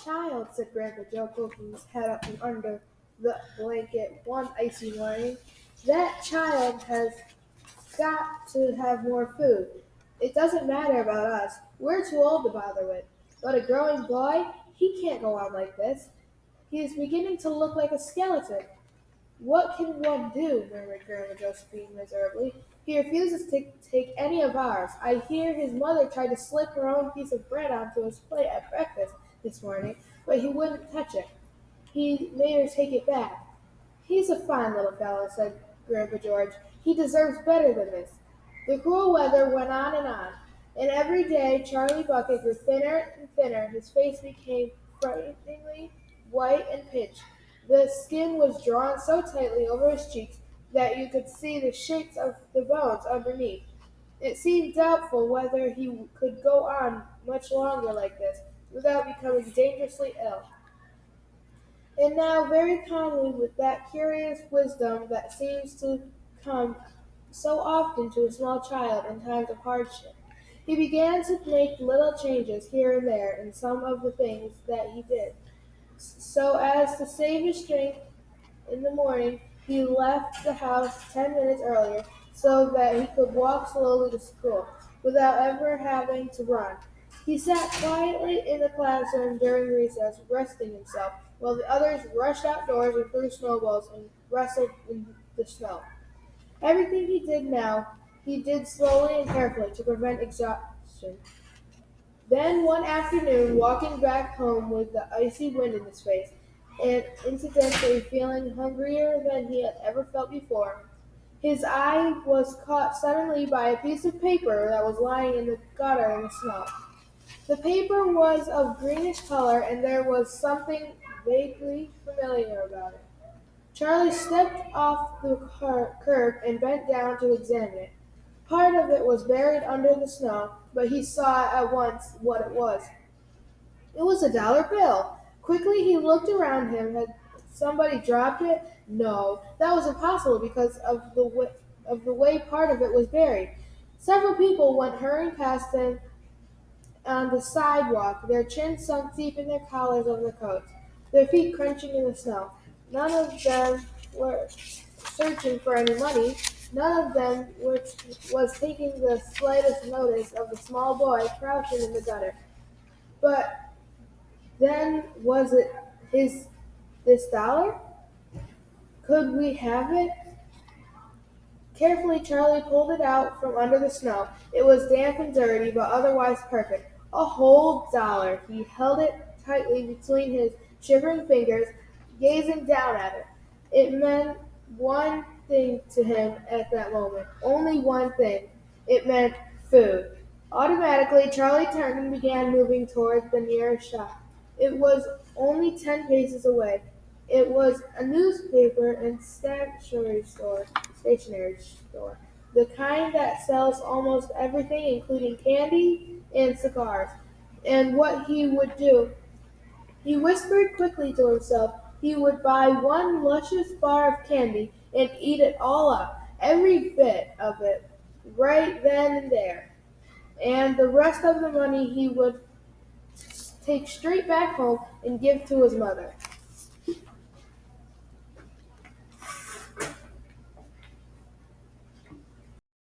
child, said Grandpa Joe, poking his head up from under the blanket one icy morning. That child has got to have more food. It doesn't matter about us. We're too old to bother with. But a growing boy, he can't go on like this. He is beginning to look like a skeleton. What can one do? Murmured Grandma Josephine miserably. He refuses to take any of ours. I hear his mother tried to slip her own piece of bread onto his plate at breakfast this morning, but he wouldn't touch it. He made her take it back. He's a fine little fellow, said Grandpa George. He deserves better than this. The cruel weather went on, and every day Charlie Bucket grew thinner and thinner. His face became frighteningly white and pinched. The skin was drawn so tightly over his cheeks that you could see the shapes of the bones underneath. It seemed doubtful whether he could go on much longer like this without becoming dangerously ill. And now, very calmly, with that curious wisdom that seems to come so often to a small child in times of hardship, he began to make little changes here and there in some of the things that he did, so as to save his strength. In the morning, he left the house 10 minutes earlier so that he could walk slowly to school without ever having to run. He sat quietly in the classroom during recess, resting himself, while the others rushed outdoors and threw snowballs and wrestled in the snow. Everything he did now, he did slowly and carefully to prevent exhaustion. Then one afternoon, walking back home with the icy wind in his face, and incidentally feeling hungrier than he had ever felt before, his eye was caught suddenly by a piece of paper that was lying in the gutter in the snow. The paper was of greenish color, and there was something vaguely familiar about it. Charlie stepped off the curb and bent down to examine it. Part of it was buried under the snow, but he saw at once what it was. It was a dollar bill. Quickly he looked around him. Had somebody dropped it? No, that was impossible because of the way part of it was buried. Several people went hurrying past him on the sidewalk, their chins sunk deep in their collars of their coats, their feet crunching in the snow. None of them were searching for any money. None of them was taking the slightest notice of the small boy crouching in the gutter. But then was it his this dollar? Could we have it? Carefully Charlie pulled it out from under the snow. It was damp and dirty, but otherwise perfect. A whole dollar. He held it tightly between his shivering fingers, gazing down at it. It meant one thing to him at that moment. Only one thing. It meant food. Automatically, Charlie turned and began moving toward the nearest shop. It was only 10 paces away. It was a newspaper and stationery store, the kind that sells almost everything, including candy and cigars. And what he would do, he whispered quickly to himself, he would buy one luscious bar of candy and eat it all up, every bit of it, right then and there. And the rest of the money he would take straight back home and give to his mother.